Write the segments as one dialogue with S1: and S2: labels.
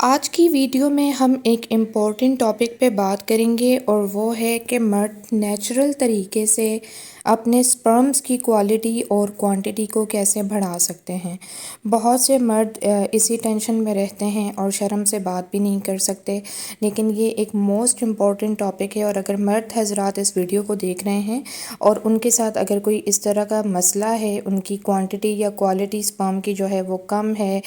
S1: آج کی ویڈیو میں ہم ایک امپورٹنٹ ٹاپک پہ بات کریں گے اور وہ ہے کہ مرد نیچرل طریقے سے اپنے سپرمز کی کوالٹی اور کوانٹٹی کو کیسے بڑھا سکتے ہیں۔ بہت سے مرد اسی ٹینشن میں رہتے ہیں اور شرم سے بات بھی نہیں کر سکتے، لیکن یہ ایک موسٹ امپورٹنٹ ٹاپک ہے، اور اگر مرد حضرات اس ویڈیو کو دیکھ رہے ہیں اور ان کے ساتھ اگر کوئی اس طرح کا مسئلہ ہے، ان کی کوانٹٹی یا کوالٹی سپرم کی جو ہے وہ کم ہے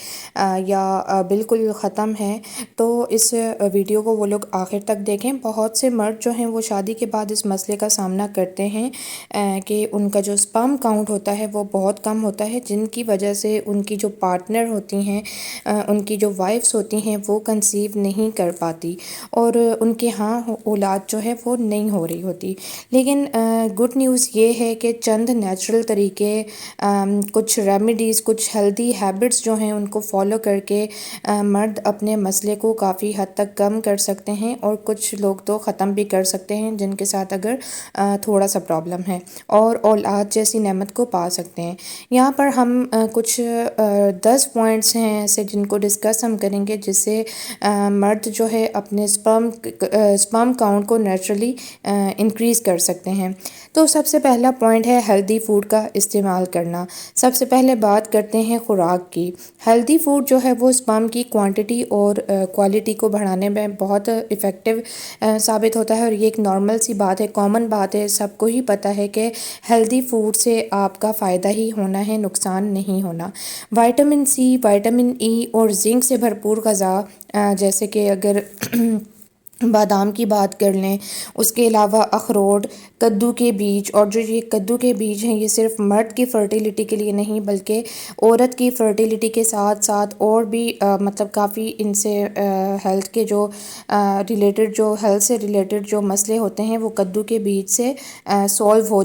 S1: یا بالکل ختم ہے، تو اس ویڈیو کو وہ لوگ آخر تک دیکھیں۔ بہت سے مرد جو ہیں وہ شادی کے بعد اس مسئلے کا سامنا کرتے ہیں کہ ان کا جو سپرم کاؤنٹ ہوتا ہے وہ بہت کم ہوتا ہے، جن کی وجہ سے ان کی جو پارٹنر ہوتی ہیں، ان کی جو وائفز ہوتی ہیں، وہ کنسیو نہیں کر پاتی اور ان کے ہاں اولاد جو ہے وہ نہیں ہو رہی ہوتی۔ لیکن گڈ نیوز یہ ہے کہ چند نیچرل طریقے، کچھ ریمیڈیز، کچھ ہیلدی ہیبٹس جو ہیں ان کو فالو کر کے مرد اپنے مسئلے کو کافی حد تک کم کر سکتے ہیں، اور کچھ لوگ تو ختم بھی کر سکتے ہیں جن کے ساتھ اگر تھوڑا سا پرابلم ہے، اور اولاد جیسی نعمت کو پا سکتے ہیں۔ یہاں پر ہم کچھ 10 پوائنٹس ہیں ایسے جن کو ڈسکس ہم کریں گے، جس سے مرد جو ہے اپنے سپرم کاؤنٹ کو نیچرلی انکریز کر سکتے ہیں۔ تو سب سے پہلا پوائنٹ ہے ہیلدی فوڈ کا استعمال کرنا۔ سب سے پہلے بات کرتے ہیں خوراک کی۔ ہیلدی فوڈ جو ہے وہ سپرم کی کوانٹٹی اور کوالٹی کو بڑھانے میں بہت افیکٹو ثابت ہوتا ہے، اور یہ ایک نارمل سی بات ہے، کامن بات ہے، سب کو ہی پتہ ہے کہ ہیلدی فوڈ سے آپ کا فائدہ ہی ہونا ہے، نقصان نہیں ہونا۔ وائٹامن سی، وائٹامن ای اور زنک سے بھرپور غذا، جیسے کہ اگر بادام کی بات کر لیں، اس کے علاوہ اخروٹ، کدو کے بیج، اور جو یہ کدو کے بیج ہیں یہ صرف مرد کی فرٹیلیٹی کے لیے نہیں بلکہ عورت کی فرٹیلیٹی کے ساتھ ساتھ اور بھی مطلب کافی ان سے ہیلتھ کے جو ریلیٹڈ، جو ہیلتھ سے ریلیٹڈ جو مسئلے ہوتے ہیں وہ کدو کے بیج سے سولو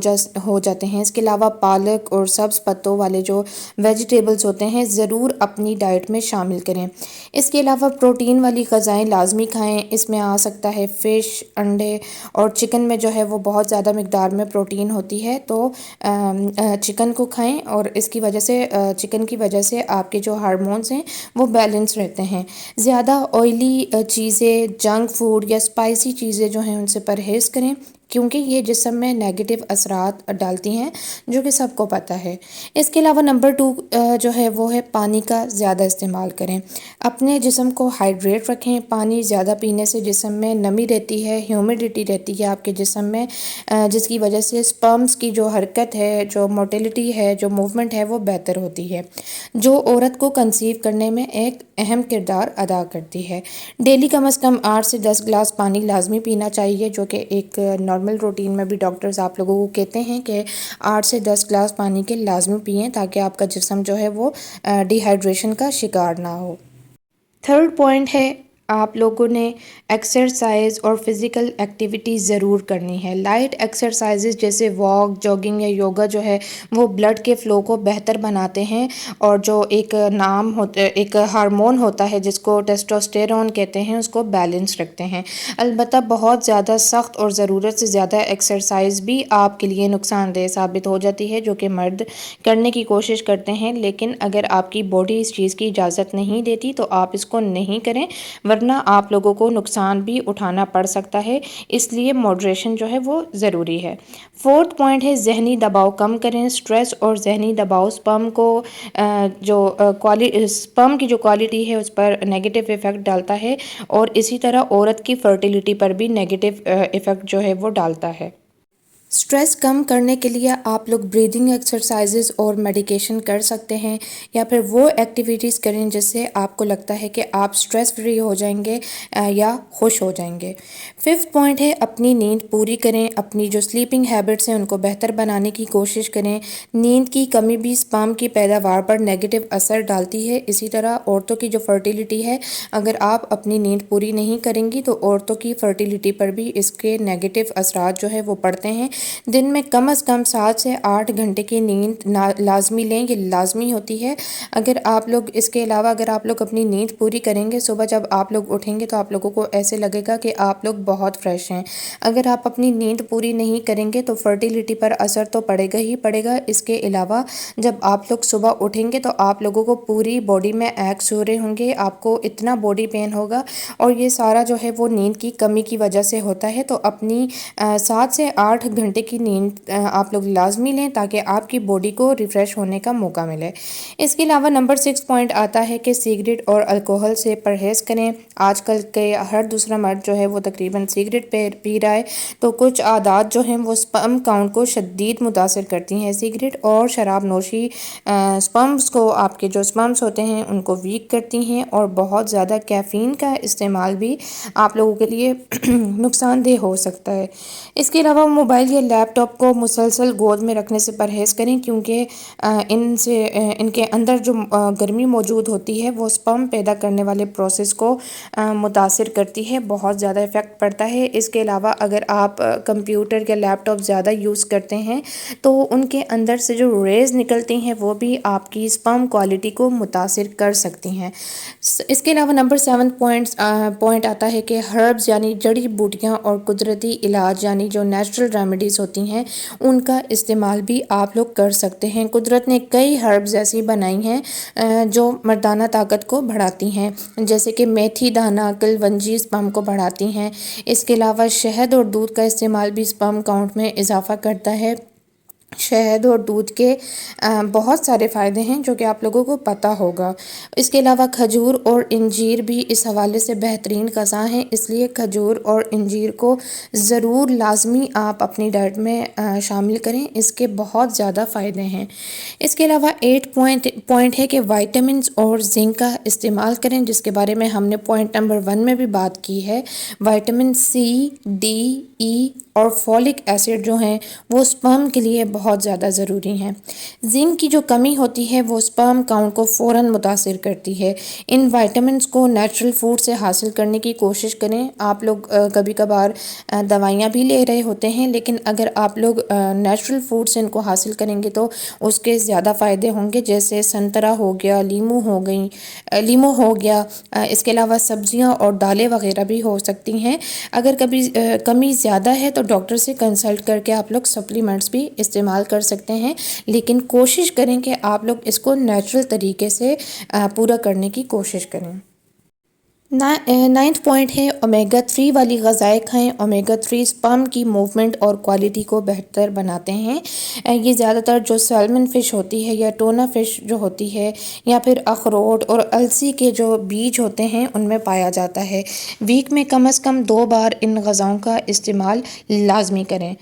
S1: ہو جاتے ہیں۔ اس کے علاوہ پالک اور سبز پتوں والے جو ویجیٹیبلز ہوتے ہیں ضرور اپنی ڈائٹ میں شامل کریں۔ اس کے علاوہ پروٹین والی غذائیں لازمی کھائیں۔ اس میں آ سکتا ہے فش، انڈے اور چکن میں جو ہے وہ بہت زیادہ مقدار میں پروٹین ہوتی ہے، تو چکن کو کھائیں، اور اس کی وجہ سے چکن کی وجہ سے آپ کے جو ہارمونز ہیں وہ بیلنس رہتے ہیں۔ زیادہ آئلی چیزیں، جنک فوڈ یا اسپائسی چیزیں جو ہیں ان سے پرہیز کریں، کیونکہ یہ جسم میں نیگیٹو اثرات ڈالتی ہیں، جو کہ سب کو پتہ ہے۔ اس کے علاوہ نمبر 2 جو ہے وہ ہے پانی کا زیادہ استعمال کریں۔ اپنے جسم کو ہائیڈریٹ رکھیں۔ پانی زیادہ پینے سے جسم میں نمی رہتی ہے، ہیومیڈیٹی رہتی ہے آپ کے جسم میں، جس کی وجہ سے سپرمز کی جو حرکت ہے، جو موٹیلٹی ہے، جو موومنٹ ہے وہ بہتر ہوتی ہے، جو عورت کو کنسیو کرنے میں ایک اہم کردار ادا کرتی ہے۔ ڈیلی کم از کم 8 سے 10 گلاس پانی لازمی پینا چاہیے، جو کہ ایک نارمل روٹین میں بھی ڈاکٹرز آپ لوگوں کو کہتے ہیں کہ 8 سے 10 گلاس پانی کے لازمی پئیں، تاکہ آپ کا جسم جو ہے وہ ڈی ہائیڈریشن کا شکار نہ ہو۔ تھرڈ پوائنٹ ہے آپ لوگوں نے ایکسرسائز اور فزیکل ایکٹیویٹی ضرور کرنی ہے۔ لائٹ ایکسرسائزز جیسے واک، جاگنگ یا یوگا جو ہے وہ بلڈ کے فلو کو بہتر بناتے ہیں، اور جو ایک ایک ہارمون ہوتا ہے جس کو ٹیسٹوسٹیرون کہتے ہیں، اس کو بیلنس رکھتے ہیں۔ البتہ بہت زیادہ سخت اور ضرورت سے زیادہ ایکسرسائز بھی آپ کے لیے نقصان دہ ثابت ہو جاتی ہے، جو کہ مرد کرنے کی کوشش کرتے ہیں، لیکن اگر آپ کی باڈی اس چیز کی اجازت نہیں دیتی تو آپ اس کو نہیں کریں، ورنہ آپ لوگوں کو نقصان بھی اٹھانا پڑ سکتا ہے، اس لیے ماڈریشن جو ہے وہ ضروری ہے۔ فورتھ پوائنٹ ہے ذہنی دباؤ کم کریں۔ سٹریس اور ذہنی دباؤ سپرم کی جو کوالٹی ہے اس پر نیگیٹو ایفیکٹ ڈالتا ہے، اور اسی طرح عورت کی فرٹیلیٹی پر بھی نیگیٹو ایفیکٹ جو ہے وہ ڈالتا ہے۔ سٹریس کم کرنے کے لیے آپ لوگ بریدنگ ایکسرسائزز اور میڈیکیشن کر سکتے ہیں، یا پھر وہ ایکٹیویٹیز کریں جس سے آپ کو لگتا ہے کہ آپ سٹریس فری ہو جائیں گے یا خوش ہو جائیں گے۔ ففتھ پوائنٹ ہے اپنی نیند پوری کریں۔ اپنی جو سلیپنگ ہیبٹس ہیں ان کو بہتر بنانے کی کوشش کریں۔ نیند کی کمی بھی سپرم کی پیداوار پر نیگیٹو اثر ڈالتی ہے۔ اسی طرح عورتوں کی جو فرٹیلیٹی ہے، اگر آپ اپنی نیند پوری نہیں کریں گی تو عورتوں کی فرٹیلیٹی پر بھی اس کے نیگیٹو اثرات جو ہے وہ پڑتے ہیں، دن میں کم از کم 7 سے 8 گھنٹے کی نیند لازمی لیں، یہ لازمی ہوتی ہے۔ اگر آپ لوگ اس کے علاوہ اگر آپ لوگ اپنی نیند پوری کریں گے، صبح جب آپ لوگ اٹھیں گے تو آپ لوگوں کو ایسے لگے گا کہ آپ لوگ بہت فریش ہیں۔ اگر آپ اپنی نیند پوری نہیں کریں گے تو فرٹیلیٹی پر اثر تو پڑے گا ہی پڑے گا۔ اس کے علاوہ جب آپ لوگ صبح اٹھیں گے تو آپ لوگوں کو پوری باڈی میں ایکس ہو رہے ہوں گے، آپ کو اتنا باڈی پین ہوگا، اور یہ سارا جو ہے وہ نیند کی کمی کی وجہ سے ہوتا ہے۔ تو اپنی 7 سے 8 گھنٹے کی نیند آپ لوگ لازمی لیں تاکہ آپ کی باڈی کو ریفریش ہونے کا موقع ملے۔ اس کے علاوہ نمبر 6 پوائنٹ آتا ہے کہ سگریٹ اور الکوہل سے پرہیز کریں۔ آج کل کے ہر دوسرا مرد جو ہے وہ تقریباً سگریٹ پی رہا ہے، تو کچھ عادات جو ہیں وہ سپرم کاؤنٹ کو شدید متاثر کرتی ہیں۔ سگریٹ اور شراب نوشی سپرمز کو، آپ کے جو سپرمز ہوتے ہیں ان کو ویک کرتی ہیں، اور بہت زیادہ کیفین کا استعمال بھی آپ لوگوں کے لیے نقصان دہ ہو سکتا ہے۔ اس کے علاوہ موبائل یا لیپ ٹاپ کو مسلسل گود میں رکھنے سے پرہیز کریں، کیونکہ ان کے اندر جو گرمی موجود ہوتی ہے وہ سپرم پیدا کرنے والے پروسیس کو متاثر کرتی ہے، بہت زیادہ افیکٹ پڑتا ہے۔ اس کے علاوہ اگر آپ کمپیوٹر یا لیپ ٹاپ زیادہ یوز کرتے ہیں تو ان کے اندر سے جو ریز نکلتی ہیں وہ بھی آپ کی سپرم کوالٹی کو متاثر کر سکتی ہیں۔ اس کے علاوہ نمبر 7 پوائنٹ آتا ہے کہ ہربز یعنی جڑی بوٹیاں اور قدرتی علاج یعنی جو نیچرل ریمیڈیز ہوتی ہیں ان کا استعمال بھی آپ لوگ کر سکتے ہیں۔ قدرت نے کئی ہربز ایسی بنائی ہیں جو مردانہ طاقت کو بڑھاتی ہیں، جیسے کہ میتھی دانہ کلونجی سپرم کو بڑھاتی ہیں۔ اس کے علاوہ شہد اور دودھ کا استعمال بھی سپرم کاؤنٹ میں اضافہ کرتا ہے۔ شہد اور دودھ کے بہت سارے فائدے ہیں جو کہ آپ لوگوں کو پتہ ہوگا۔ اس کے علاوہ کھجور اور انجیر بھی اس حوالے سے بہترین غذا ہیں، اس لیے کھجور اور انجیر کو ضرور لازمی آپ اپنی ڈائٹ میں شامل کریں، اس کے بہت زیادہ فائدے ہیں۔ اس کے علاوہ 8 پوائنٹ ہے کہ وائٹامنز اور زنک کا استعمال کریں، جس کے بارے میں ہم نے پوائنٹ نمبر 1 میں بھی بات کی ہے۔ وائٹامن سی، ڈی، ای اور فولک ایسڈ جو ہیں وہ سپرم کے لیے بہت زیادہ ضروری ہیں۔ زنک کی جو کمی ہوتی ہے وہ سپرم کاؤنٹ کو فوراً متاثر کرتی ہے۔ ان وائٹامنز کو نیچرل فوڈ سے حاصل کرنے کی کوشش کریں۔ آپ لوگ کبھی کبھار دوائیاں بھی لے رہے ہوتے ہیں، لیکن اگر آپ لوگ نیچرل فوڈ سے ان کو حاصل کریں گے تو اس کے زیادہ فائدے ہوں گے، جیسے سنترا ہو گیا، لیمو ہو گیا۔ اس کے علاوہ سبزیاں اور دالیں وغیرہ بھی ہو سکتی ہیں۔ اگر کبھی کمی زیادہ ہے تو ڈاکٹر سے کنسلٹ کر کے آپ لوگ سپلیمنٹس بھی استعمال کر سکتے ہیں، لیکن کوشش کریں کہ آپ لوگ اس کو نیچرل طریقے سے پورا کرنے کی کوشش کریں۔ 9 پوائنٹ ہے اومیگا 3 والی غذائیں کھائیں۔ اومیگا 3 سپرم کی موومنٹ اور کوالٹی کو بہتر بناتے ہیں۔ یہ زیادہ تر جو سیلمن فش ہوتی ہے یا ٹونا فش جو ہوتی ہے یا پھر اخروٹ اور السی کے جو بیج ہوتے ہیں ان میں پایا جاتا ہے۔ ویک میں کم از کم 2 بار ان غذاؤں کا استعمال لازمی کریں۔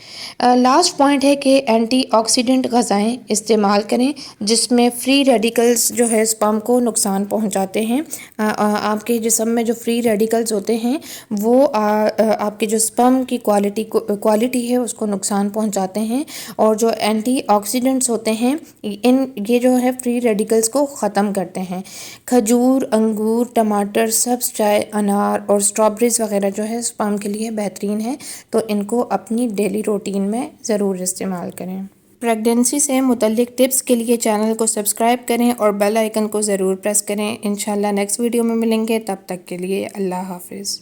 S1: لاسٹ پوائنٹ ہے کہ اینٹی آکسیڈنٹ غذائیں استعمال کریں، جس میں فری ریڈیکلز جو ہے سپرم کو نقصان پہنچاتے ہیں۔ آپ کے جسم میں جو فری ریڈیکلز ہوتے ہیں وہ آپ کے جو سپرم کی کوالٹی ہے اس کو نقصان پہنچاتے ہیں، اور جو اینٹی آکسیڈنٹس ہوتے ہیں یہ جو ہے فری ریڈیکلز کو ختم کرتے ہیں۔ کھجور، انگور، ٹماٹر، سبز چائے، انار اور اسٹرابریز وغیرہ جو ہے سپرم کے لیے بہترین ہے، تو ان کو اپنی ڈیلی روٹین میں ضرور استعمال کریں۔ پریگنینسی سے متعلق ٹپس کے لیے چینل کو سبسکرائب کریں اور بیل آئیکن کو ضرور پریس کریں۔ انشاءاللہ نیکسٹ ویڈیو میں ملیں گے، تب تک کے لیے اللہ حافظ۔